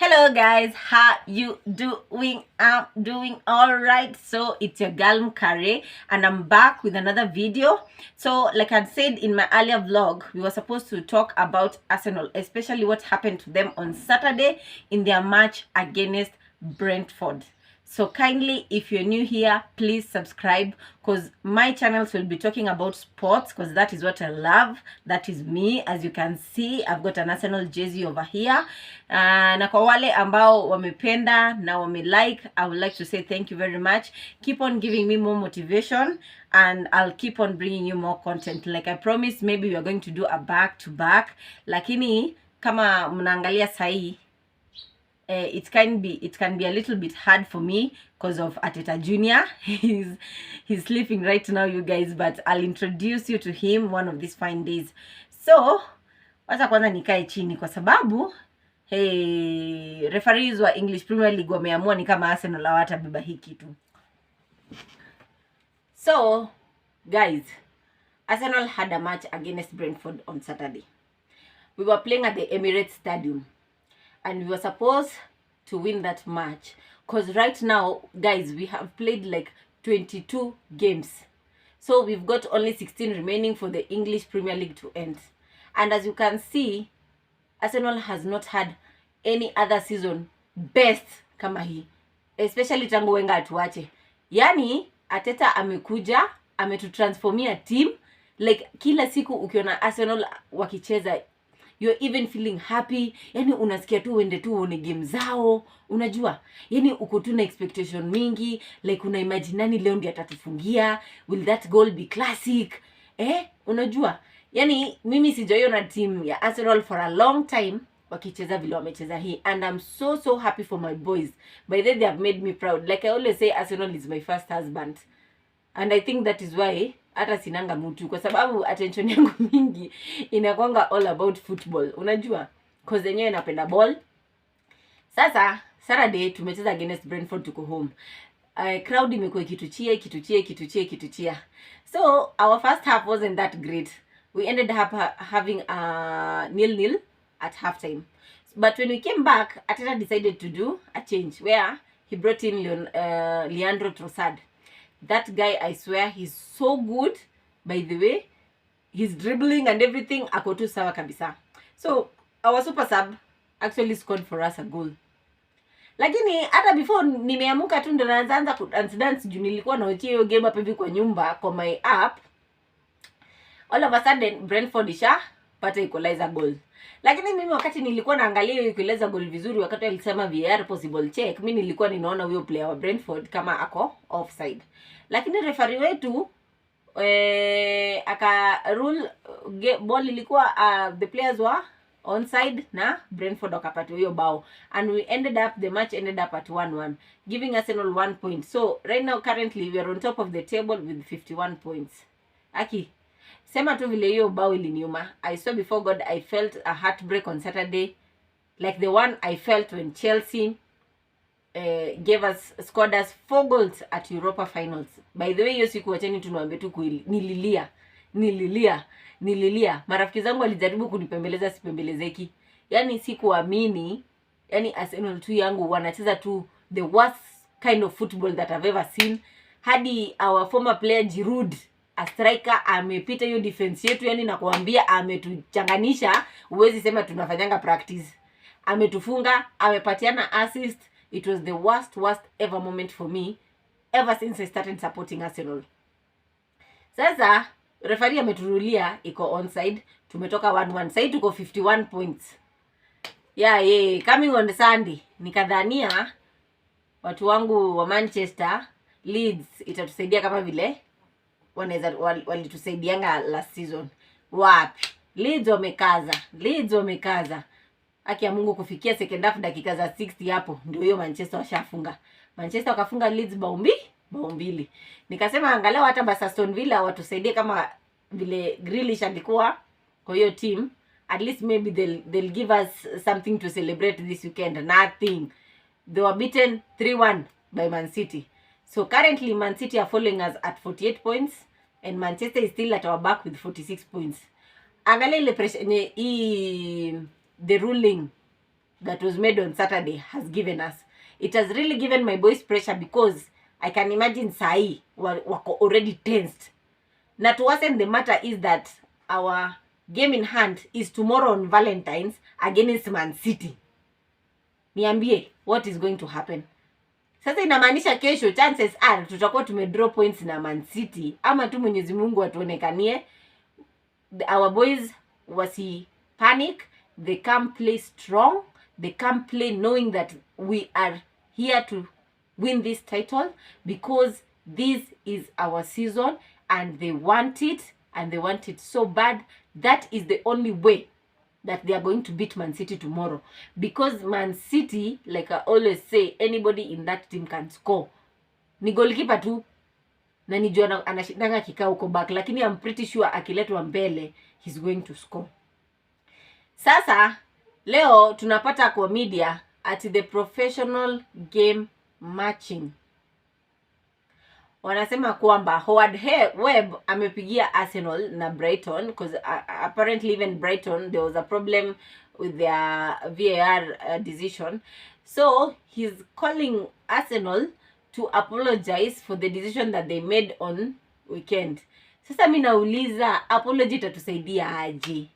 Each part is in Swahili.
Hello guys, how you doing? I'm doing all right. So it's your girl Mkare and I'm back with another video. So like I said in my earlier vlog, we were supposed to talk about Arsenal, especially what happened to them on Saturday in their match against Brentford. So kindly, if you're new here, please subscribe because my channels will be talking about sports because that is what I love. That is me. As you can see, I've got an Arsenal jersey over here. Na kwa wale ambao wamependa na like, I would like to say thank you very much. Keep on giving me more motivation and I'll keep on bringing you more content. Like I promised, maybe we are going to do a back to back. Lakini kama mnaangalia sahi, it can be a little bit hard for me because of Ateta Junior. He's sleeping right now, you guys, but I'll introduce you to him one of these fine days. So wacha kwanza nikae chini kwa sababu referees wa English Premier League wameamua ni kama Arsenal hawatabeba hii kitu. So guys, Arsenal had a match against Brentford on Saturday. We were playing at the Emirates Stadium. And we were supposed to win that match. Because right now, guys, we have played like 22 games. So we've got only 16 remaining for the English Premier League to end. And as you can see, Arsenal has not had any other season best kama hii. Especially tangu Wenger atuache. Yani, Ateta amekuja, ametutransformia team. Like, kila siku ukiona Arsenal wakicheza, you're even feeling happy. Yani unasikia tu uende tu uone game zao. Unajua, yani uko tu na expectation mingi. Like una imagine nani leo ndiye atatufungia. Will that goal be classic? Unajua, yani mimi sijaiona team ya Arsenal for a long time wakicheza vile wamecheza hii. And I'm so happy for my boys. By the way, they have made me proud. Like I always say, Arsenal is my first husband. And I think that is why hata sinanga mtu kwa sababu attention yangu mingi inakwanga all about football. Unajua? Cause yenyewe napenda ball. Sasa Saturday tumecheza against Brentford, tuko home. Crowd imekuwa kituchia. So our first half wasn't that great. We ended up having a 0-0 at halftime. But when we came back, Ateta decided to do a change where he brought in Leandro Trossard. That guy, I swear, he's so good. By the way, he's dribbling and everything. Ako tu sawa kabisa. So our super sub actually scored for us a goal. Lakini hata before nimeamuka tu ndo naanza dance juu nilikuwa naochia hiyo game hapa hivi kwa nyumba kwa my app. All of a sudden Brentford pata equalizer goal. Lakini mimi wakati nilikuwa naangalia hiyo equalizer goal vizuri, wakati alisema VAR possible check, mimi nilikuwa ninaona huyo player wa Brentford kama ako offside. Lakini referee wetu aka rule ball ilikuwa the players were onside na Brentford wakapata hiyo bao, and the match ended up at 1-1, giving Arsenal 1 point. So right now currently we are on top of the table with 51 points. Aki sema tu vile hiyo bao iliniuma. I saw before God, I felt a heartbreak on Saturday, like the one I felt when Chelsea scored us 4 goals at Europa Finals. By the way, hiyo siku wacheni tunawaambia tu kweli, nililia. Marafiki zangu walijaribu kunipembeleza, sipembelezeki. Yani sikuamini, yani Arsenal tu yangu wanacheza tu the worst kind of football that I've ever seen. Hadi our former player Giroud, a striker, amepita hiyo defense yetu, yani nakuambia ametuchanganisha, uwezi sema tunafanyanga practice. Ametufunga, amepatiana assist. It was the worst ever moment for me ever since I started supporting Arsenal. Sasa referee ameturulia iko onside, tumetoka 1-1. Sasa tuko 51 points. Coming on Sunday nikadhania watu wangu wa Manchester Leeds itatusaidia kama vile walitusaidianga last season. Wapi? Leeds wamekaza. Haki ya Mungu, kufikia second half dakika za 60 hapo ndio hiyo Manchester washafunga. Manchester wakafunga Leeds bao mbili. Nikasema angalau hata Aston Villa watusaidie kama vile Grealish alikuwa kwa hiyo team. At least maybe they'll give us something to celebrate this weekend. Nothing. They were beaten 3-1 by Man City. So currently Man City are following us at 48 points and Manchester is still at our back with 46 points. Angalia ile pressure the ruling that was made on Saturday has given us. It has really given my boys pressure, because I can imagine sahi wako already tensed. Na to worsen the matter is that our game in hand is tomorrow on Valentine's against Man City. Niambie, what is going to happen? Sasa inamaanisha kesho chances are tutakuwa tumedraw points na Man City, ama tu Mwenyezi Mungu atuonekanie. Our boys wasi panic, they come play strong, they come play knowing that we are here to win this title, because this is our season and they want it, and they want it so bad. That is the only way that they are going to beat Man City tomorrow, because Man City, like I always say, anybody in that team can score. Ni goalkeeper tu na nijua anashindanga kikao huko back, lakini I'm pretty sure akiletwa mbele he's going to score. Sasa leo tunapata kwa media at the professional game matching, wanasema kwamba Howard Webb amepigia Arsenal na Brighton, because apparently even Brighton there was a problem with their VAR decision. So he's calling Arsenal to apologize for the decision that they made on weekend. Sasa mimi nauliza, apology itatusaidia aje?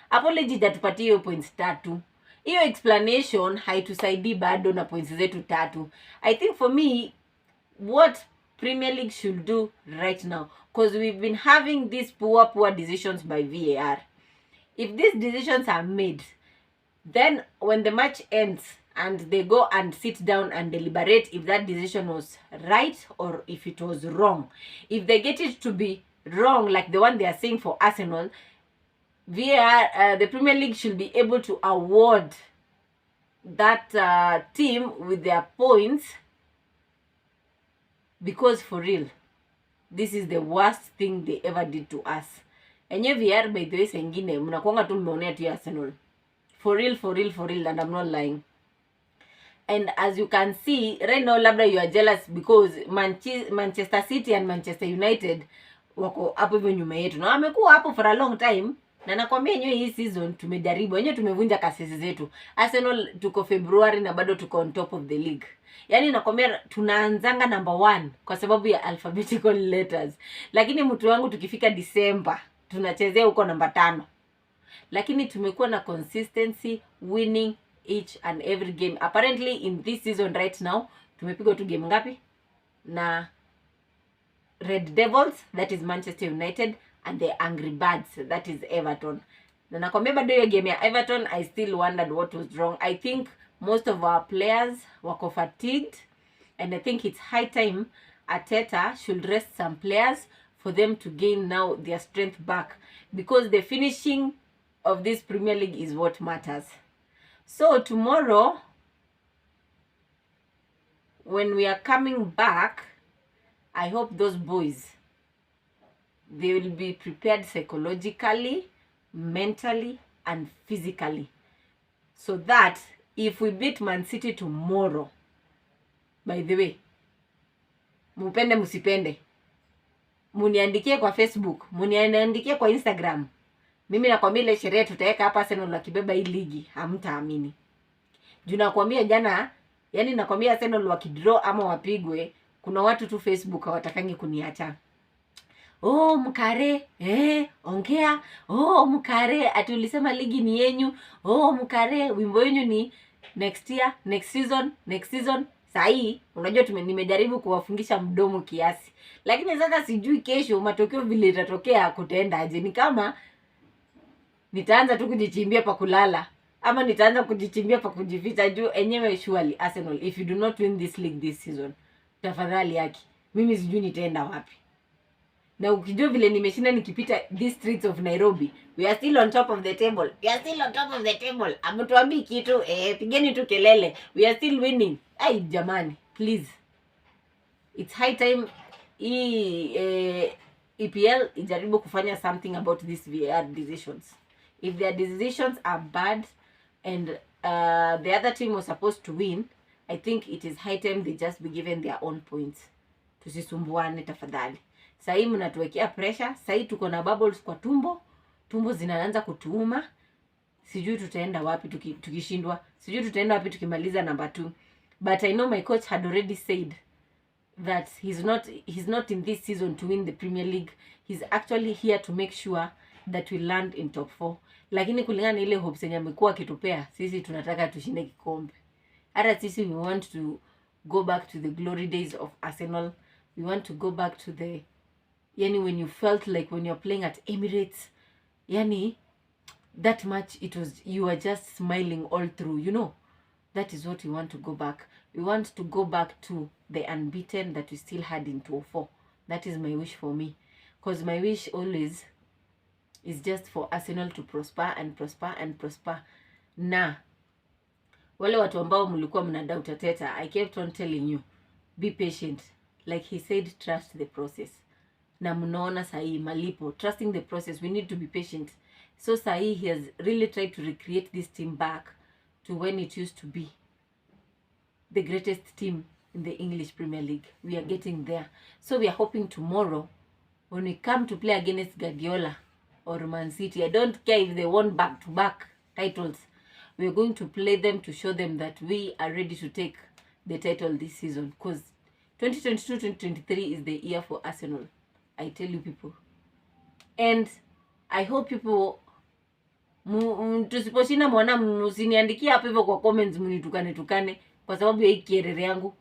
Apology itatupatia hiyo points 3. Hiyo explanation haitusaidii bado na points zetu 3. I think for me, what Premier League should do right now, because we've been having these poor decisions by VAR. If these decisions are made, then when the match ends and they go and sit down and deliberate if that decision was right or if it was wrong, if they get it to be wrong, like the one they are saying for Arsenal, VAR, the Premier League should be able to award that team with their points, because for real, this is the worst thing they ever did to us. Enye VR by the way sengine mnakuanga tu mmeonea tu Arsenal. For real, and I'm not lying. And as you can see right now, labda you are jealous because Manchester City and Manchester United wako hapo hivyo nyuma yetu. Na wamekuwa hapo for a long time. Na nakwambia nyewe hii season tumejaribu. Wenyewe tumevunja kasisi zetu. Arsenal tuko February na bado tuko on top of the league. Yaani nakwambia tunaanzanga number 1 kwa sababu ya alphabetical letters. Lakini mtu wangu tukifika December tunachezea huko namba 5. Lakini tumekuwa na consistency winning each and every game. Apparently in this season right now tumepigwa tu game ngapi? Na Red Devils, that is Manchester United, and the Angry Birds, that is Everton. Na nakwambia bado hiyo game ya Everton, I still wondered what was wrong. I think most of our players wako fatigued, and I think it's high time Arteta should rest some players for them to gain now their strength back, because the finishing of this Premier League is what matters. So tomorrow, when we are coming back, I hope those boys, they will be prepared psychologically, mentally, and physically, so that if we beat Man City tomorrow, by the way, mupende musipende, muniandikie kwa Facebook, muniandikie kwa Instagram, mimi nakwambia ile sherehe tutaweka hapa Arsenal na kibeba hii ligi, hamtaamini. Juu nakwambia jana, yani nakwambia Arsenal wakidraw ama wapigwe, kuna watu tu Facebook hawatakangi kuniacha. Oh mkare, ongea. Oh mkare, ati ulisema ligi ni yenyu. Oh mkare, wimbo yenyu ni next year, next season. Sahi, unajua nimejaribu kuwafungisha mdomo kiasi. Lakini sasa sijui kesho matokeo vile itatokea kutaenda aje. Ni kama nitaanza tu kujichimbia pa kulala, ama nitaanza kujichimbia pa kujificha juu enyewe. Surely Arsenal, if you do not win this league this season, tafadhali yaki, mimi sijui nitaenda wapi. Na ukijua vile nimeshinda nikipita these streets of Nairobi, we are still on top of the table. Amutuambi kitu, pigeni tu kelele. We are still winning. Ai jamani, please. It's high time EPL ijaribu kufanya something about these VAR decisions. If their decisions are bad and the other team was supposed to win, I think it is high time they just be given their own points. Tusisumbuane tafadhali. Sahi mnatuwekea pressure, sahi tuko na bubbles kwa tumbo zinaanza kutuuma. sijui tutaenda wapi tukishindwa, sijui tutaenda wapi tukimaliza number 2. But I know my coach had already said that he's not in this season to win the Premier League. He's actually here to make sure that we land in top 4. Lakini kulingana na ile hopes yenye amekuwa akitupea, sisi tunataka tushinde kikombe. Hata sisi we want to go back to the glory days of Arsenal. We want to go back to the, yani when you felt like when you're playing at Emirates, yani that match, it was, you were just smiling all through, you know. That is what we want to go back. We want to go back to the unbeaten that we still had in 2004. That is my wish for me. Because my wish always is just for Arsenal to prosper and prosper and prosper. Na wale watu ambao mlikuwa mna doubt Arteta, I kept on telling you, be patient. Like he said, trust the process. Na mnaona sahi malipo. Trusting the process, we need to be patient. So sahi he has really tried to recreate this team back to when it used to be the greatest team in the English Premier League. We are getting there. So we are hoping tomorrow, when we come to play against Guardiola or Man City, I don't care if they won back-to-back titles, we are going to play them to show them that we are ready to take the title this season. Because 2022-2023 is the year for Arsenal. I tell you people. And I hope people, tusiposhinda mwana msiniandikia hapo hivyo kwa comments mnitukane kwa sababu ya hii kierere yangu.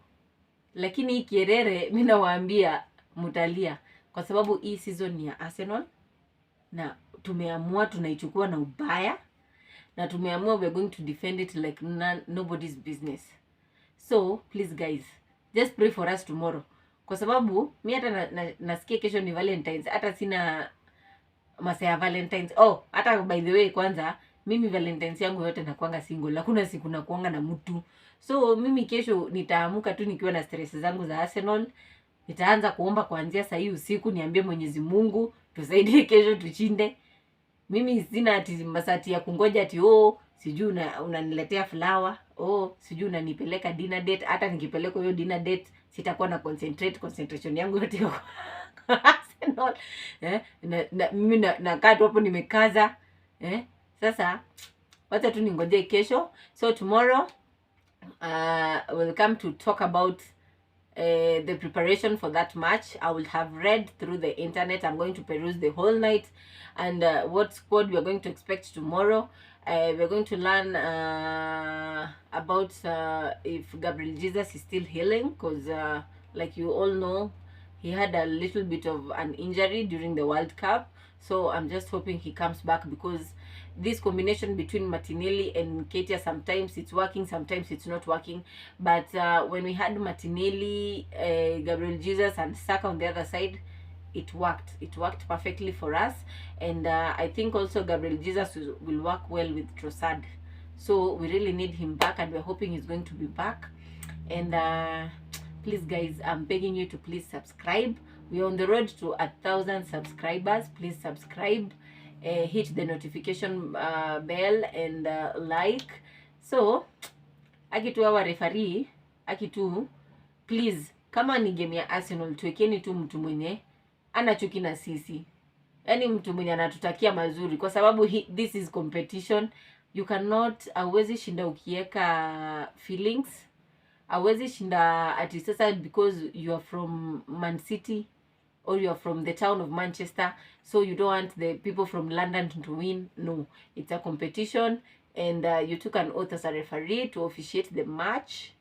Lakini hii kierere mimi nawaambia mtalia kwa sababu hii season ni ya Arsenal na tumeamua tunaichukua na ubaya na tumeamua we are going to defend it like nobody's business. So please guys, just pray for us tomorrow kwa sababu mimi hata nasikia kesho ni Valentine's, hata sina masaa ya Valentine's. Oh, hata by the way kwanza mimi Valentine's yangu yote nakuanga single. Hakuna siku nakuanga na mtu. So mimi kesho nitaamuka tu nikiwa na stress zangu za Arsenal. Nitaanza kuomba kuanzia saa hii usiku, niambie Mwenyezi Mungu tusaidie kesho tushinde. Mimi sina ati masati ya kungoja ati sijui unaniletea flower, sijui unanipeleka dinner date. Hata nikipeleka hiyo dinner date sitakuwa na concentration yangu yote kwa Arsenal. Mimi nakaa tu hapo nimekaza. Sasa wacha tu ningoje kesho. So tomorrow we'll come to talk about the preparation for that match. I will have read through the internet. I'm going to peruse the whole night and what squad we are going to expect tomorrow. We're going to learn about if Gabriel Jesus is still healing, because like you all know, he had a little bit of an injury during the World Cup. So I'm just hoping he comes back, because this combination between Martinelli and Nketiah, sometimes it's working, sometimes it's not working. But when we had Martinelli, Gabriel Jesus and Saka on the other side, it worked. It worked perfectly for us. And I think also Gabriel Jesus will work well with Trossard. So we really need him back, and we're hoping he's going to be back. And please guys, I'm begging you to please subscribe. We're on the road to 1,000 subscribers. Please subscribe, hit the notification bell and like. So akitu our referee, akitu, please, kama ni game ya Arsenal, tuwekeni tu mtu mwenye anachuki na sisi, yani mtu mwenye anatutakia mazuri, kwa sababu this is competition. You cannot, hauwezi shinda ukieka feelings. Hauwezi shinda ati sasa because you are from Man City or you are from the town of Manchester, so you don't want the people from London to win. No, it's a competition, and you took an oath as a referee to officiate the match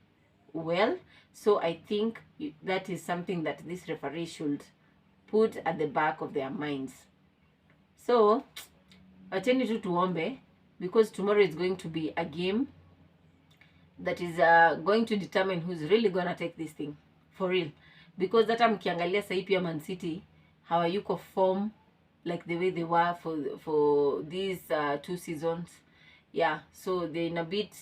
well. So I think that is something that this referee should put at the back of their minds. So acheni tu tuombe, because tomorrow is going to be a game that is going to determine who's really gonna take this thing for real. Because hata mkiangalia sasa pia Man City hawayuko form like the way they were for these 2 seasons. Yeah, so they're in a bit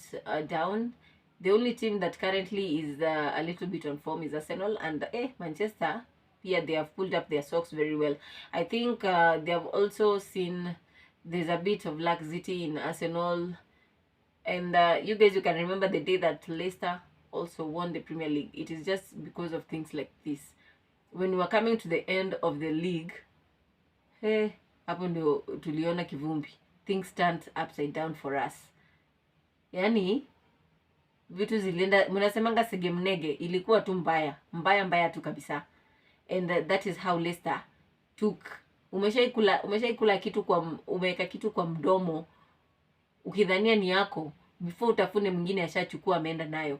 down. The only team that currently is a little bit on form is Arsenal, and Manchester, yeah, they have pulled up their socks very well. I think they have also seen there's a bit of laxity in Arsenal. And you guys, you can remember the day that Leicester also won the Premier League. It is just because of things like this. When we were coming to the end of the league, hapo ndio tuliona kivumbi. things turned upside down for us. Yani vitu zilienda, mnasemanga sege mnege, ilikuwa tu mbaya tu kabisa. And that is how Leicester took. Umeshaikula kitu kwa, umeweka kitu kwa mdomo ukidhania ni yako, before utafune mwingine ashachukua ameenda nayo.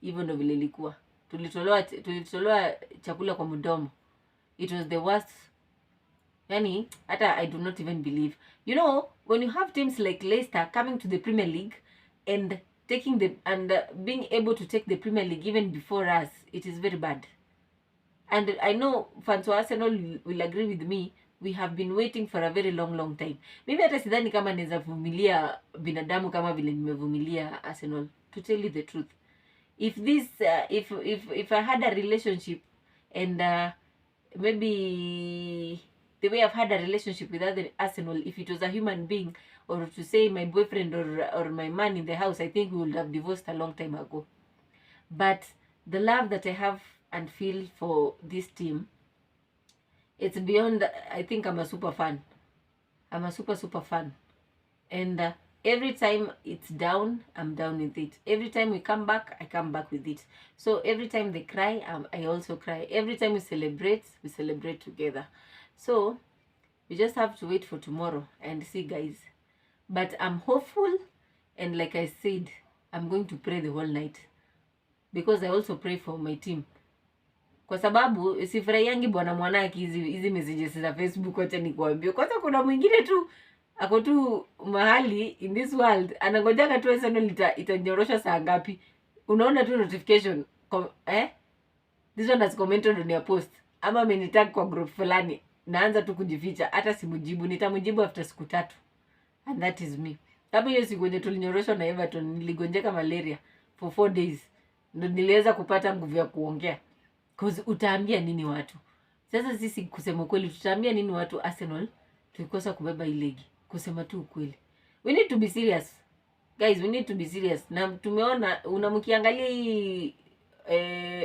Hivyo ndo vile ilikuwa. Tulitolewa chakula kwa mdomo. It was the worst. Yani hata I do not even believe. You know, when you have teams like Leicester coming to the Premier League and being able to take the Premier League even before us, it is very bad. And I know fans of Arsenal will agree with me. We have been waiting for a very long time. Maybe hata sidhani kama naweza vumilia binadamu kama vile nimevumilia Arsenal, to tell you the truth. If I had a relationship and maybe the way I've had a relationship with other Arsenal, if it was a human being, or to say my boyfriend or my man in the house, I think we would have divorced a long time ago. But the love that I have and feel for this team, it's beyond. I think I'm a super fan. I'm a super fan. And every time it's down, I'm down with it. Every time we come back, I come back with it. So every time they cry, I also cry. Every time we celebrate together. So we just have to wait for tomorrow and see, guys. But I'm hopeful, and like I said, I'm going to pray the whole night, because I also pray for my team. Kwa sababu sifurahiangi bwana mwanaki hizi messages za Facebook. Acha nikuambie, kwanza kuna mwingine tu ako tu mahali in this world anangojanga tu Arsenal itanyorosha saa ngapi. Unaona tu notification this one has commented on your post, ama amenitag kwa group fulani, naanza tu kujificha, hata simujibu. Nitamjibu after siku 3, and that is me. Kama hiyo siku yenye tulinyoroshwa na Everton, niligonjeka malaria for 4 days, ndo niliweza kupata nguvu ya kuongea. Cause utaambia nini watu? Sasa sisi kusema kweli, tutaambia nini watu Arsenal tulikosa kubeba hii ligi? Kusema tu ukweli. We need to be serious. Guys, we need to be serious. Na tumeona unamkiangalia hii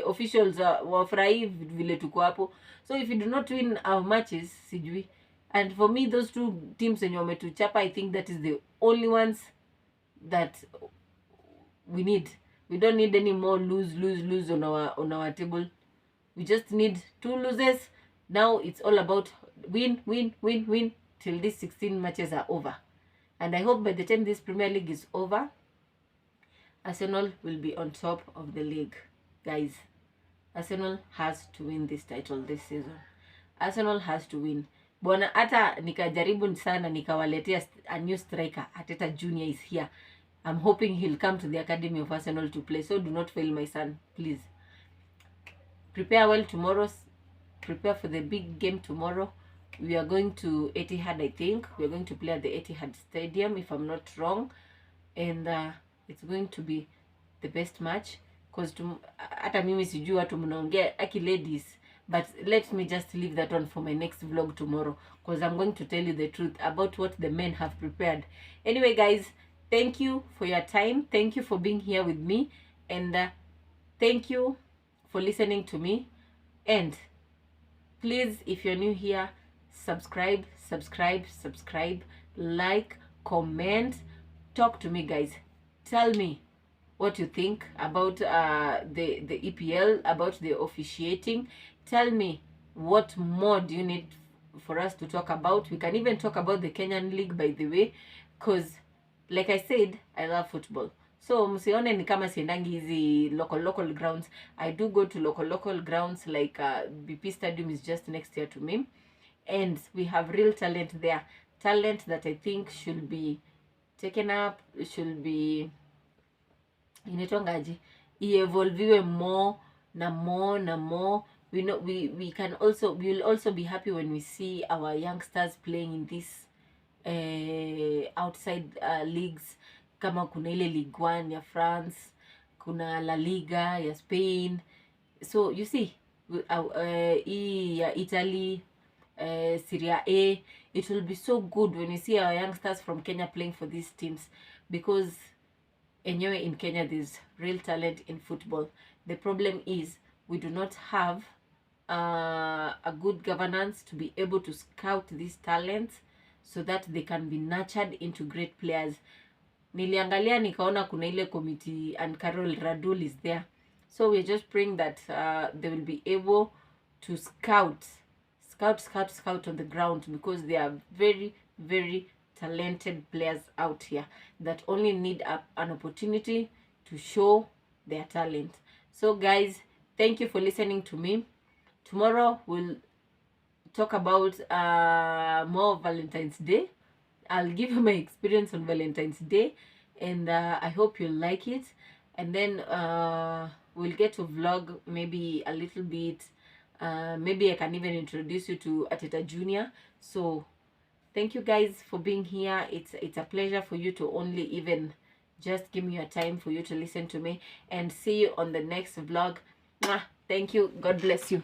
officials wafurahi vile tuko hapo. So if you do not win our matches, sijui. And for me, those two teams wenye wametuchapa, I think that is the only ones that we need. We don't need any more lose on our table. We just need 2 losses. Now it's all about win till these 16 matches are over. And I hope by the time this Premier League is over, Arsenal will be on top of the league. Guys, Arsenal has to win this title this season. Arsenal has to win. Bwana, hata nikajaribu sana nikawaletea a new striker. Ateta Junior is here. I'm hoping he'll come to the academy of Arsenal to play. So do not fail my son, please. Prepare well tomorrow. Prepare for the big game tomorrow. We are going to Etihad, I think. We are going to play at the Etihad Stadium, if I'm not wrong. And it's going to be the best match. Because hata mimi sijui watu mnaongea aki ladies. But let me just leave that on for my next vlog tomorrow. Because I'm going to tell you the truth about what the men have prepared. Anyway, guys, thank you for your time. Thank you for being here with me. And thank you for listening to me. And please, if you're new here, subscribe, like, comment, talk to me, guys. Tell me what you think about the EPL, about the officiating. Tell me what more do you need for us to talk about. We can even talk about the Kenyan League, by the way, because like I said, I love football. So msione ni kama siendangi hizi local grounds. I do go to local grounds, like BP Stadium is just next here to me. And we have real talent there. Talent that I think should be taken up, should be inaitwangaje, evolve more na more. We know we will also be happy when we see our youngsters playing in this outside leagues. Kama kuna ile Ligue 1 ya France, kuna La Liga ya Spain. So you see, ya Italy, Serie A, it will be so good when we see our youngsters from Kenya playing for these teams, because anyway, in Kenya there's real talent in football. The problem is we do not have a good governance to be able to scout these talents so that they can be nurtured into great players. Niliangalia nikaona kuna ile committee and Carol Radul is there, so we're just praying that they will be able to scout on the ground, because they are very, very talented players out here that only need an opportunity to show their talent. So guys, thank you for listening to me. Tomorrow we'll talk about more Valentine's Day. I'll give you my experience on Valentine's Day, and I hope you'll like it. And then we'll get to vlog maybe a little bit. Maybe I can even introduce you to Ateta Junior. So thank you guys for being here. It's a pleasure for you to only even just give me your time for you to listen to me, and see you on the next vlog. Mwah. Thank you. God bless you.